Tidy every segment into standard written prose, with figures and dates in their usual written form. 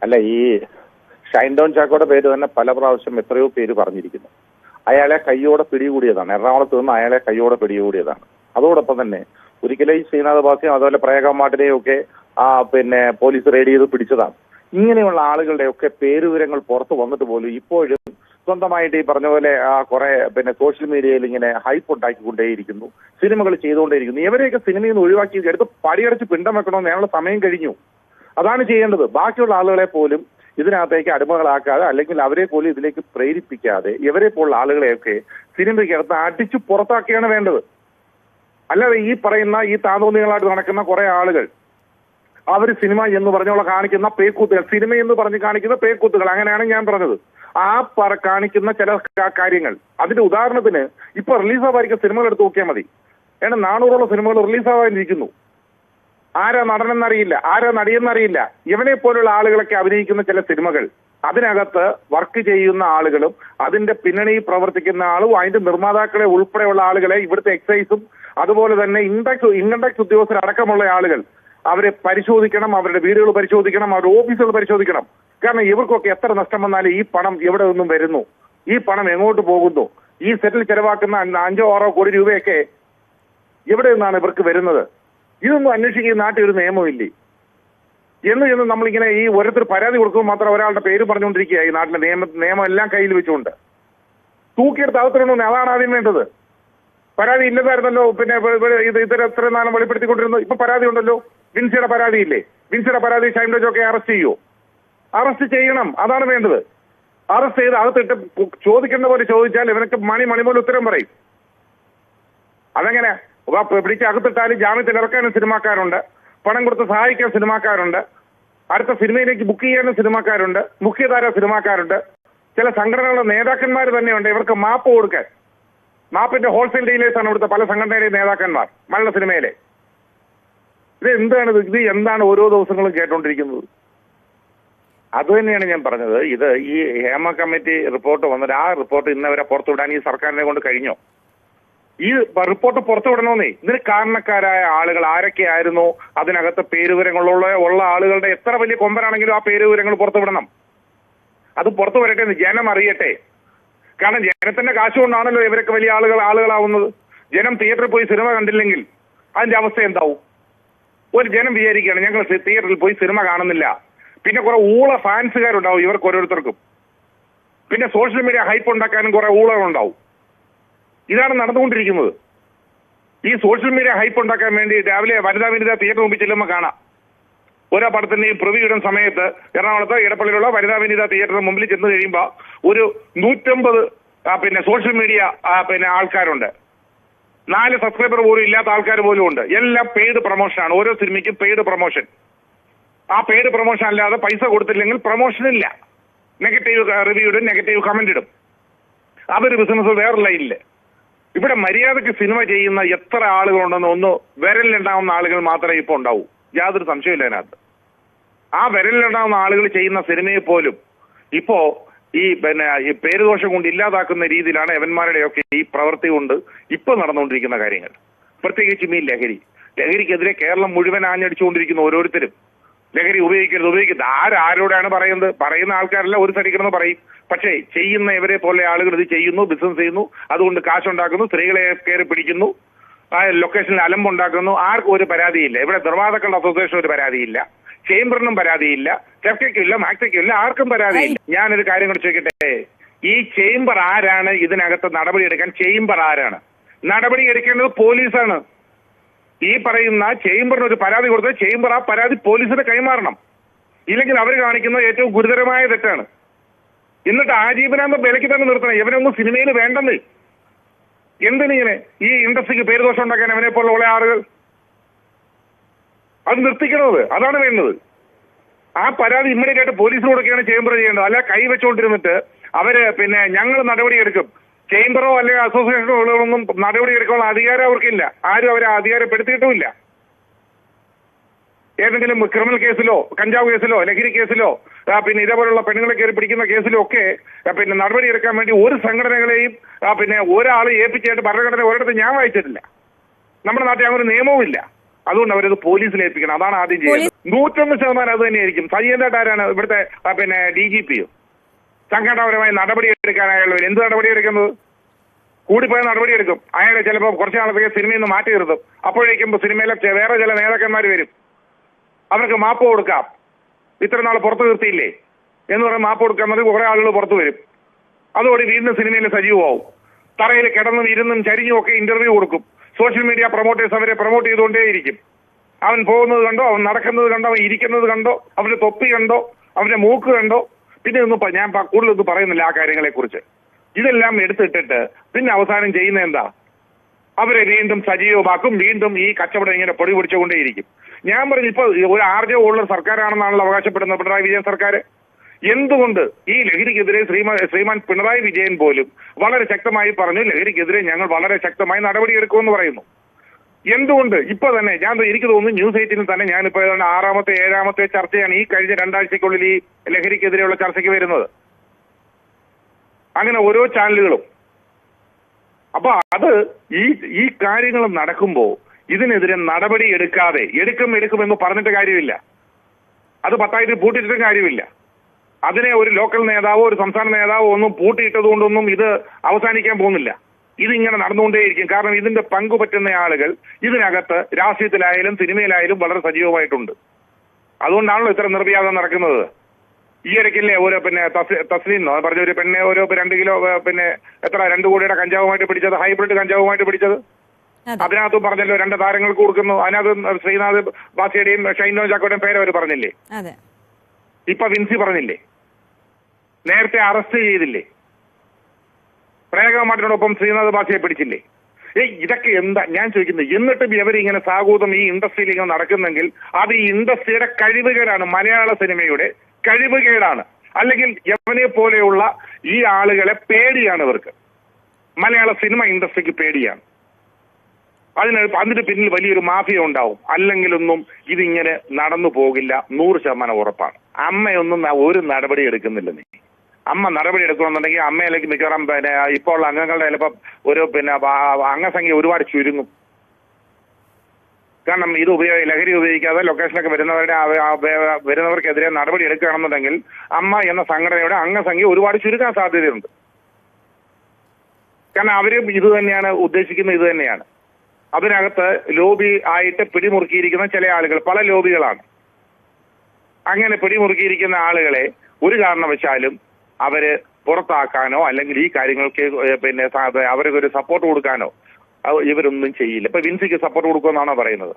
അല്ല, ഈ ഷൈൻ ടോൺ ചാക്കോയുടെ പേര് തന്നെ പല പ്രാവശ്യം എത്രയോ പേര് പറഞ്ഞിരിക്കുന്നു. അയാളെ കയ്യോടെ പിടികൂടിയതാണ്. എറണാകുളത്ത് നിന്ന് അയാളെ കയ്യോടെ പിടികൂടിയതാണ്. അതോടൊപ്പം തന്നെ ഒരിക്കലും ഈ ശ്രീനാഥ് ബാസിയും അതുപോലെ പ്രേഗമാട്ടിനെയും ഒക്കെ പോലീസ് റെയ്ഡ് ചെയ്ത് പിടിച്ചതാണ്. ഇങ്ങനെയുള്ള ആളുകളുടെയൊക്കെ പേരുവിവരങ്ങൾ പുറത്തു വന്നിട്ട് പോലും ഇപ്പോഴും സ്വന്തമായിട്ട് ഈ പറഞ്ഞ പോലെ കുറെ സോഷ്യൽ മീഡിയയിൽ ഇങ്ങനെ ഹൈപ്പ് ഉണ്ടാക്കിക്കൊണ്ടേയിരിക്കുന്നു, സിനിമകൾ ചെയ്തുകൊണ്ടേയിരിക്കുന്നു. ഇവരെയൊക്കെ സിനിമയിൽ നിന്ന് ഒഴിവാക്കി എടുത്ത് പടിയടച്ച് പിണ്ടം വെക്കണമെന്ന് ഞങ്ങളുടെ സമയം കഴിഞ്ഞു. അതാണ് ചെയ്യേണ്ടത്. ബാക്കിയുള്ള ആളുകളെ പോലും ഇതിനകത്തേക്ക് അടിമകളാക്കാതെ, അല്ലെങ്കിൽ അവരെ പോലും ഇതിലേക്ക് പ്രേരിപ്പിക്കാതെ ഇവരെ പോലുള്ള ആളുകളെയൊക്കെ സിനിമയ്ക്കകത്ത് അടിച്ചു പുറത്താക്കിയാണ് വേണ്ടത്. അല്ലാതെ ഈ പറയുന്ന ഈ താന്തോന്നികളായിട്ട് നടക്കുന്ന കുറെ ആളുകൾ അവർ സിനിമ എന്ന് പറഞ്ഞോളം കാണിക്കുന്ന പേക്കൂത്തുകൾ, സിനിമ എന്ന് പറഞ്ഞ് കാണിക്കുന്ന പേക്കൂത്തുകൾ, അങ്ങനെയാണ് ഞാൻ പറഞ്ഞത്. കാണിക്കുന്ന ചില കാര്യങ്ങൾ, അതിന്റെ ഉദാഹരണത്തിന് ഇപ്പൊ റിലീസാവായിരിക്കും സിനിമകൾ എടുത്ത് നോക്കിയാൽ മതി. 400ഓളം സിനിമകൾ റിലീസാവാനിരിക്കുന്നു. ആരാ നടനെന്നറിയില്ല, ആരാ നടിയെന്നറിയില്ല. ഇവനെ പോലുള്ള ആളുകളൊക്കെ അഭിനയിക്കുന്ന ചില സിനിമകൾ, അതിനകത്ത് വർക്ക് ചെയ്യുന്ന ആളുകളും അതിന്റെ പിന്നണി പ്രവർത്തിക്കുന്ന ആളും അതിന്റെ നിർമ്മാതാക്കളെ ഉൾപ്പെടെയുള്ള ആളുകളെ ഇവിടുത്തെ എക്സൈസും അതുപോലെ തന്നെ ഇൻകം ടാക്സ് ഉദ്യോഗസ്ഥരടക്കമുള്ള ആളുകൾ അവരെ പരിശോധിക്കണം, അവരുടെ വീടുകൾ പരിശോധിക്കണം, അവരുടെ ഓഫീസുകൾ പരിശോധിക്കണം. കാരണം ഇവർക്കൊക്കെ എത്ര നഷ്ടം വന്നാലും ഈ പണം എവിടെ നിന്നും വരുന്നു, ഈ പണം എങ്ങോട്ട് പോകുന്നു, ഈ സെറ്റിൽ ചെലവാക്കുന്ന 5-6 കോടി രൂപയൊക്കെ എവിടെ നിന്നാണ് ഇവർക്ക് വരുന്നത്, ഇതൊന്നും അന്വേഷിക്കുന്ന നാട്ടിൽ ഒരു നിയമമില്ലേ എന്ന് നമ്മളിങ്ങനെ ഈ ഓരോരുത്തർ പരാതി കൊടുക്കുമ്പോൾ മാത്രം ഒരാളുടെ പേര് പറഞ്ഞുകൊണ്ടിരിക്കുക. ഈ നാട്ടിലെ നിയമം എല്ലാം കയ്യിൽ വെച്ചുകൊണ്ട് തൂക്കിയെടുത്ത് അകത്തിടണമെന്ന്, അതാണ് ആദ്യം വേണ്ടത്. പരാതി ഇല്ലതായിരുന്നല്ലോ, ഇത്ര നാളും വെളിപ്പെടുത്തിക്കൊണ്ടിരുന്നു. ഇപ്പൊ പരാതി ഉണ്ടല്ലോ, വിൻസിയുടെ പരാതിയില്ലേ? വിൻസിയുടെ പരാതി ഷൈൻ ടോൺ ചാക്കോയെ അറസ്റ്റ് ചെയ്യുമോ? അറസ്റ്റ് ചെയ്യണം, അതാണ് വേണ്ടത്. അറസ്റ്റ് ചെയ്ത് അകത്തിട്ട് ചോദിക്കേണ്ട പോലെ ചോദിച്ചാൽ ഇവനൊക്കെ മണിമൂല ഉത്തരം പറയും. അതെങ്ങനെ പിടിച്ച് അകത്തിട്ടാലും ജാമ്യത്തിൽ ഇറക്കാനും സിനിമാക്കാരുണ്ട്, പണം കൊടുത്ത് സഹായിക്കാൻ സിനിമാക്കാരുണ്ട്, അടുത്ത സിനിമയിലേക്ക് ബുക്ക് ചെയ്യാനും സിനിമാക്കാരുണ്ട്, മുഖ്യധാര സിനിമാക്കാരുണ്ട്, ചില സംഘടനകളുടെ നേതാക്കന്മാർ തന്നെയുണ്ട് ഇവർക്ക് മാപ്പ് കൊടുക്കാൻ. മാപ്പിന്റെ ഹോൾസെയിൽ ഡീലേഴ്സാണ് ഇവിടുത്തെ പല സംഘടനയുടെ നേതാക്കന്മാർ മലയാള സിനിമയിലെ. ഇത് എന്താണ് ഓരോ ദിവസങ്ങളും കേട്ടോണ്ടിരിക്കുന്നത്? അത് തന്നെയാണ് ഞാൻ പറഞ്ഞത്. ഇത് ഈ ഹേമ കമ്മിറ്റി റിപ്പോർട്ട് വന്നിട്ട് ആ റിപ്പോർട്ട് ഇന്നവരെ പുറത്തുവിടാൻ ഈ സർക്കാരിനെ കൊണ്ട് കഴിഞ്ഞോ? ഈ റിപ്പോർട്ട് പുറത്തുവിടണമെന്നേ. ഇതിന് കാരണക്കാരായ ആളുകൾ ആരൊക്കെയായിരുന്നു, അതിനകത്ത് പേരുവിവരങ്ങളുള്ള ആളുകളുടെ എത്ര വലിയ കൊമ്പനാണെങ്കിലും ആ പേരുവിവരങ്ങൾ പുറത്തുവിടണം. അത് പുറത്തു വരട്ടെ, ജനം അറിയട്ടെ. കാരണം ജനത്തിന്റെ കാശ് കൊണ്ടാണല്ലോ ഇവരൊക്കെ വലിയ ആളുകളാവുന്നത്. ജനം തിയേറ്ററിൽ പോയി സിനിമ കണ്ടില്ലെങ്കിൽ അതിന്റെ അവസ്ഥ എന്താവും? ഒരു ജനം വിചാരിക്കുകയാണ് ഞങ്ങൾ തിയേറ്ററിൽ പോയി സിനിമ കാണുന്നില്ല, പിന്നെ കുറെ ഊള ഫാൻസുകാരുണ്ടാവും ഇവർക്ക് ഓരോരുത്തർക്കും, പിന്നെ സോഷ്യൽ മീഡിയ ഹൈപ്പ് ഉണ്ടാക്കാനും കുറെ ഊളകളുണ്ടാവും. ഇതാണ് നടന്നുകൊണ്ടിരിക്കുന്നത്. ഈ സോഷ്യൽ മീഡിയ ഹൈപ്പ് ഉണ്ടാക്കാൻ വേണ്ടി രാവിലെ വനിതാ തിയേറ്റർ മുമ്പിൽ ചെല്ലുമ്പോൾ കാണാം ഓരോ പടത്തിന്റെയും പ്രിവ്യൂ ഇടുന്ന സമയത്ത് എറണാകുളത്ത് ഇടപ്പള്ളിയിലുള്ള വനിതാ തിയേറ്ററിന് മുമ്പിൽ ചെന്ന് കഴിയുമ്പോൾ ഒരു 150 സോഷ്യൽ മീഡിയ ആൾക്കാരുണ്ട്. 4 സബ്സ്ക്രൈബർ പോലും ഇല്ലാത്ത ആൾക്കാർ പോലും ഉണ്ട്. എല്ലാം പെയ്ഡ് പ്രൊമോഷനാണ്. ഓരോ സിനിമയ്ക്കും പെയ്ഡ് പ്രൊമോഷൻ. ആ പെയ്ഡ് പ്രൊമോഷൻ അല്ലാതെ പൈസ കൊടുത്തില്ലെങ്കിൽ പ്രൊമോഷൻ ഇല്ല. നെഗറ്റീവ് റിവ്യൂ ഇടും, നെഗറ്റീവ് കമന്റ് ഇടും. അതൊരു ബിസിനസ് വേറെ ലൈനില്. ഇവിടെ മര്യാദയ്ക്ക് സിനിമ ചെയ്യുന്ന എത്ര ആളുകളുണ്ടെന്ന് ഒന്ന് വിരലിലുണ്ടാവുന്ന ആളുകൾ മാത്രമേ ഇപ്പോൾ ഉണ്ടാവൂ. യാതൊരു സംശയമില്ല അതിനകത്ത്. ആ വിരലിലുണ്ടാവുന്ന ആളുകൾ ചെയ്യുന്ന സിനിമയെ പോലും ഇപ്പോ ഈ പേരുദോഷം കൊണ്ട് ഇല്ലാതാക്കുന്ന രീതിയിലാണ് എവന്മാരുടെയൊക്കെ ഈ പ്രവൃത്തി കൊണ്ട് ഇപ്പൊ നടന്നുകൊണ്ടിരിക്കുന്ന കാര്യങ്ങൾ. പ്രത്യേകിച്ചും ഈ ലഹരിക്കെതിരെ കേരളം മുഴുവൻ ആഞ്ഞടിച്ചുകൊണ്ടിരിക്കുന്നു. ഓരോരുത്തരും ലഹരി ഉപയോഗിക്കരുത്. ആരോടാണ് പറയുന്നത്? പറയുന്ന ആൾക്കാരെല്ലാം ഒരു സരിക്കണമെന്ന് പറയും. പക്ഷേ ചെയ്യുന്ന ഇവരെ പോലെ ആളുകൾ ഇത് ചെയ്യുന്നു, ബിസിനസ് ചെയ്യുന്നു, അതുകൊണ്ട് കാശുണ്ടാക്കുന്നു, സ്ത്രീകളെ കയറി പിടിക്കുന്നു, ആ ലൊക്കേഷനിൽ അലമ്പുണ്ടാക്കുന്നു. ആർക്കും ഒരു പരാതിയില്ല. ഇവിടെ നിർമ്മാതാക്കളുടെ അസോസിയേഷൻ ഒരു പരാതിയില്ല, ചേംബറിനും പരാതിയില്ല, ടെഫ്റ്റയ്ക്കില്ല, മാക്ടയ്ക്കില്ല, ആർക്കും പരാതിയില്ല. ഞാനൊരു കാര്യം കൂടെ ചോദിക്കട്ടെ, ഈ ചേംബർ ആരാണ് ഇതിനകത്ത് നടപടി എടുക്കാൻ? ചേംബർ ആരാണ്? നടപടി എടുക്കേണ്ടത് പോലീസാണ്. ഈ പറയുന്ന ചേംബറിന് ഒരു പരാതി കൊടുത്താൽ ചേംബർ ആ പരാതി പോലീസിന് കൈമാറണം. ഇല്ലെങ്കിൽ അവർ കാണിക്കുന്നത് ഏറ്റവും ഗുരുതരമായ തെറ്റാണ്. എന്നിട്ട് ആജീവനാന്തം വിലയ്ക്ക് തന്നെ നിർത്തണം. ഇവനൊന്നും സിനിമയിൽ വേണ്ടെന്ന്. എന്തിനിങ്ങനെ ഈ ഇൻഡസ്ട്രിക്ക് പേരുദോഷം ഉണ്ടാക്കാൻ അവനെ പോലുള്ള ആളുകൾ? അത് നിർത്തിക്കണത്, അതാണ് വേണ്ടത്. ആ പരാതി ഇമ്മീഡിയറ്റ് ആയിട്ട് പോലീസിന് കൊടുക്കുകയാണ് ചേംബർ ചെയ്യേണ്ടത്. അല്ല കൈ വെച്ചുകൊണ്ടിരുന്നിട്ട് അവര് ഞങ്ങൾ നടപടിയെടുക്കും, ചേംബറോ അല്ലെങ്കിൽ അസോസിയേഷനോ ഒന്നും നടപടിയെടുക്കാനുള്ള അധികാരം അവർക്കില്ല. ആരും അവരെ അധികാരപ്പെടുത്തിയിട്ടുമില്ല. ഏതെങ്കിലും ക്രിമിനൽ കേസിലോ, കഞ്ചാവ് കേസിലോ, ലഹരി കേസിലോ, ഇതേപോലുള്ള പെണ്ണുങ്ങളെ കയറി പിടിക്കുന്ന കേസിലോ ഒക്കെ നടപടിയെടുക്കാൻ വേണ്ടി ഒരു സംഘടനകളെയും ഒരാളെ ഏൽപ്പിച്ചായിട്ട് ഭരണഘടന ഒരിടത്ത് ഞാൻ വായിച്ചിട്ടില്ല. നമ്മുടെ നാട്ടിൽ അങ്ങനെ ഒരു നിയമവും ഇല്ല. അതുകൊണ്ട് അവരത് പോലീസിൽ ഏൽപ്പിക്കണം. അതാണ് ആദ്യം ചെയ്യുന്നത്. 101% അത് തന്നെയായിരിക്കും. സജീന്ദ്രേട്ടൻ ആരാണ് ഇവിടുത്തെ പിന്നെ DGP? സംഘടനാപരമായി നടപടി എടുക്കാനായുള്ളവർ എന്ത് നടപടി എടുക്കുന്നത്? കൂടിപ്പോയ നടപടിയെടുക്കും. അയാളെ ചിലപ്പോൾ കുറച്ച് നാളത്തേക്ക് സിനിമയിൽ നിന്ന് മാറ്റി നിർത്തും. അപ്പോഴേക്കും സിനിമയിലെ വേറെ ചില നേതാക്കന്മാർ വരും. അവർക്ക് മാപ്പ് കൊടുക്കാം, ഇത്ര നാൾ പുറത്തു നിർത്തിയില്ലേ എന്ന് പറഞ്ഞ് മാപ്പ് കൊടുക്കാൻ മതി. കുറെ ആളുകൾ പുറത്തു വരും. അതോടെ വീണ്ടും സിനിമയിൽ സജീവമാവും. തറയിൽ കിടന്നും ഇരുന്നും ചരിഞ്ഞും ഒക്കെ ഇന്റർവ്യൂ കൊടുക്കും. സോഷ്യൽ മീഡിയ പ്രൊമോട്ടേഴ്സ് അവരെ പ്രൊമോട്ട് ചെയ്തുകൊണ്ടേയിരിക്കും. അവൻ പോകുന്നത് കണ്ടോ, അവൻ നടക്കുന്നത് കണ്ടോ, അവൻ ഇരിക്കുന്നത് കണ്ടോ, അവന്റെ തൊപ്പി കണ്ടോ, അവന്റെ മൂക്ക് കണ്ടോ. പിന്നെ ഞാൻ കൂടുതലൊന്നും പറയുന്നില്ല ആ കാര്യങ്ങളെ കുറിച്ച്. ഇതെല്ലാം എടുത്തിട്ടിട്ട് പിന്നെ അവസാനം ചെയ്യുന്ന എന്താ? അവരെ വീണ്ടും സജീവമാക്കും. വീണ്ടും ഈ കച്ചവടം ഇങ്ങനെ പൊടി പിടിച്ചുകൊണ്ടേയിരിക്കും. ഞാൻ പറഞ്ഞു, ഇപ്പൊ ഒരു ആർജവമുള്ള സർക്കാരാണെന്നാണല്ലോ അവകാശപ്പെടുന്നത് പിണറായി വിജയൻ സർക്കാർ. എന്തുകൊണ്ട് ഈ ലഹരിക്കെതിരെ ശ്രീമാൻ പിണറായി വിജയൻ പോലും വളരെ ശക്തമായി പറഞ്ഞു, ലഹരിക്കെതിരെ ഞങ്ങൾ വളരെ ശക്തമായി നടപടിയെടുക്കുമെന്ന് പറയുന്നു. എന്തുകൊണ്ട് ഇപ്പൊ തന്നെ എനിക്ക് തോന്നുന്നു ന്യൂസ് 8 തന്നെ ഞാനിപ്പോ ഏതാണ്ട് 6ാമത്തെ 7ാമത്തെ ചർച്ചയാണ് ഈ കഴിഞ്ഞ 2 ആഴ്ചക്കുള്ളിൽ ഈ ലഹരിക്കെതിരെയുള്ള ചർച്ചയ്ക്ക് വരുന്നത്. അങ്ങനെ ഓരോ ചാനലുകളും. അപ്പൊ അത് ഈ കാര്യങ്ങൾ നടക്കുമ്പോ ഇതിനെതിരെ നടപടി എടുക്കാതെ എടുക്കുമെന്ന് പറഞ്ഞിട്ട് കാര്യമില്ല. അത് 10 പൂട്ടിയിട്ടിട്ടും കാര്യമില്ല. അതിനെ ഒരു ലോക്കൽ നേതാവോ ഒരു സംസ്ഥാന നേതാവോ ഒന്നും പൂട്ടിയിട്ടത് കൊണ്ടൊന്നും ഇത് അവസാനിക്കാൻ പോകുന്നില്ല. ഇതിങ്ങനെ നടന്നുകൊണ്ടേയിരിക്കും. കാരണം ഇതിന്റെ പങ്കുപറ്റുന്ന ആളുകൾ ഇതിനകത്ത് രാഷ്ട്രീയത്തിലായാലും സിനിമയിലായാലും വളരെ സജീവമായിട്ടുണ്ട്. അതുകൊണ്ടാണല്ലോ ഇത്ര നിർവ്യാജം നടക്കുന്നത്. ഈ ഇടയ്ക്കില്ലേ ഒരു തസ്ലീം പറഞ്ഞ ഒരു പെണ്ണെ 2 കിലോ എത്ര 2 കോടിയുടെ കഞ്ചാവുമായിട്ട് പിടിച്ചത്, ഹൈബ്രിഡ് കഞ്ചാവുമായിട്ട് പിടിച്ചത്. അതിനകത്തും പറഞ്ഞല്ലോ 2 താരങ്ങൾക്ക് കൊടുക്കുന്നു. അതിനകത്ത് ശ്രീനാഥ് ബാസിയുടെയും ഷൈനോ ചാക്കോയുടെയും പേര് അവർ പറഞ്ഞില്ലേ? ഇപ്പൊ വിൻസി പറഞ്ഞില്ലേ? നേരത്തെ അറസ്റ്റ് ചെയ്തില്ലേ? പ്രേഗമാട്ടിനോടൊപ്പം ശ്രീനാഥ് ബാസിയെ പിടിച്ചില്ലേ? ഇതൊക്കെ എന്താ ഞാൻ ചോദിക്കുന്നത്. എന്നിട്ടും ഇവരിങ്ങനെ സാഹൂതം ഈ ഇൻഡസ്ട്രിയിൽ ഇങ്ങനെ നടക്കുന്നെങ്കിൽ അത് ഈ ഇൻഡസ്ട്രിയുടെ കഴിവുകേടാണ്, മലയാള സിനിമയുടെ കഴിവുകേടാണ്. അല്ലെങ്കിൽ യവനെ പോലെയുള്ള ഈ ആളുകളെ പേടിയാണ് ഇവർക്ക്. മലയാള സിനിമ ഇൻഡസ്ട്രിക്ക് പേടിയാണ്. അതിന് പിന്നിൽ വലിയൊരു മാഫിയ ഉണ്ടാവും. അല്ലെങ്കിലൊന്നും ഇതിങ്ങനെ നടന്നു പോകില്ല. 100% ഉറപ്പാണ്. അമ്മയൊന്നും ഒരു നടപടി എടുക്കുന്നില്ല. അമ്മ നടപടി എടുക്കണമെന്നുണ്ടെങ്കിൽ അമ്മയിലേക്ക് മിക്കവാറും ഇപ്പോൾ ഉള്ള അംഗങ്ങളുടെ ചിലപ്പോൾ ഒരു അംഗസംഖ്യ ഒരുപാട് ചുരുങ്ങും. കാരണം ഇത് ലഹരി ഉപയോഗിക്കാതെ ലൊക്കേഷനൊക്കെ വരുന്നവർക്കെതിരെ നടപടി എടുക്കുകയാണെന്നുണ്ടെങ്കിൽ അമ്മ എന്ന സംഘടനയുടെ അംഗസംഖ്യ ഒരുപാട് ചുരുക്കാൻ സാധ്യതയുണ്ട്. കാരണം അവരും ഇത് തന്നെയാണ് ഉദ്ദേശിക്കുന്നത്. ഇത് തന്നെയാണ് അതിനകത്ത് ലോബി ആയിട്ട് പിടിമുറുക്കിയിരിക്കുന്ന ചില ആളുകൾ, പല ലോബികളാണ്. അങ്ങനെ പിടിമുറുക്കിയിരിക്കുന്ന ആളുകളെ ഒരു കാരണവശാലും അവര് പുറത്താക്കാനോ അല്ലെങ്കിൽ ഈ കാര്യങ്ങൾക്ക് അവർക്കൊരു സപ്പോർട്ട് കൊടുക്കാനോ ഇവരൊന്നും ചെയ്യില്ല. ഇപ്പൊ വിൻസിക്ക് സപ്പോർട്ട് കൊടുക്കുമെന്നാണോ പറയുന്നത്?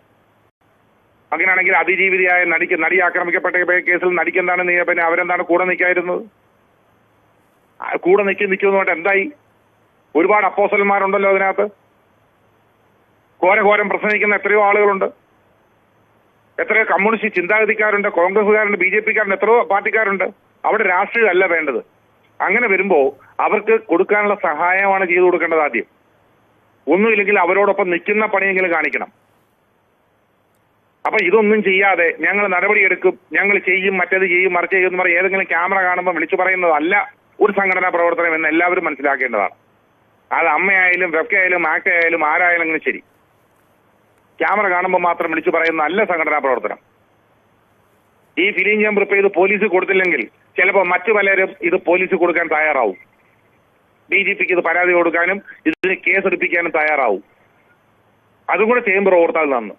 അങ്ങനെയാണെങ്കിൽ അതിജീവിതയായ നടി ആക്രമിക്കപ്പെട്ട കേസിൽ നടിക്കെന്താണ് അവരെന്താണ് കൂടെ നിൽക്കായിരുന്നത്? കൂടെ നിൽക്കുമെന്ന് എന്തായി? ഒരുപാട് അപ്പോസ്റ്റലന്മാരുണ്ടല്ലോ അതിനകത്ത്. ഘോരം പ്രസംഗിക്കുന്ന എത്രയോ ആളുകളുണ്ട്. എത്രയോ കമ്മ്യൂണിസ്റ്റ് ചിന്താഗതിക്കാരുണ്ട്, കോൺഗ്രസ്സുകാരുണ്ട്, BJPക്കാരുണ്ട്, എത്രയോ പാർട്ടിക്കാരുണ്ട്. അവിടെ രാഷ്ട്രീയമല്ല വേണ്ടത്. അങ്ങനെ വരുമ്പോ അവർക്ക് കൊടുക്കാനുള്ള സഹായമാണ് ചെയ്തു കൊടുക്കേണ്ടത് ആദ്യം. ഒന്നുമില്ലെങ്കിൽ അവരോടൊപ്പം നിൽക്കുന്ന പണിയെങ്കിലും കാണിക്കണം. അപ്പൊ ഇതൊന്നും ചെയ്യാതെ ഞങ്ങൾ നടപടിയെടുക്കും, ഞങ്ങൾ ചെയ്യും, മറ്റേത് ചെയ്യും, മറിച്ച് ചെയ്യും എന്ന് പറയും ഏതെങ്കിലും ക്യാമറ കാണുമ്പോൾ വിളിച്ചു പറയുന്നതല്ല ഒരു സംഘടനാ പ്രവർത്തനം എന്ന് എല്ലാവരും മനസ്സിലാക്കേണ്ടതാണ്. അത് അമ്മയായാലും വെബ്കയായാലും ആക്ട് ആയാലും ആരായാലും ശരി, ക്യാമറ കാണുമ്പോൾ മാത്രം വിളിച്ചു പറയുന്ന നല്ല സംഘടനാ പ്രവർത്തനം. ഈ ഫിലിം ചേംബർ ഇപ്പൊ ഇത് പോലീസ് കൊടുത്തില്ലെങ്കിൽ ചിലപ്പോൾ മറ്റു പലരും ഇത് പോലീസ് കൊടുക്കാൻ തയ്യാറാവും. DGPക്ക് ഇത് പരാതി കൊടുക്കാനും ഇതിന് കേസെടുപ്പിക്കാനും തയ്യാറാവും. അതും കൂടെ ചേംബർ ഓർത്താൽ നന്ന്.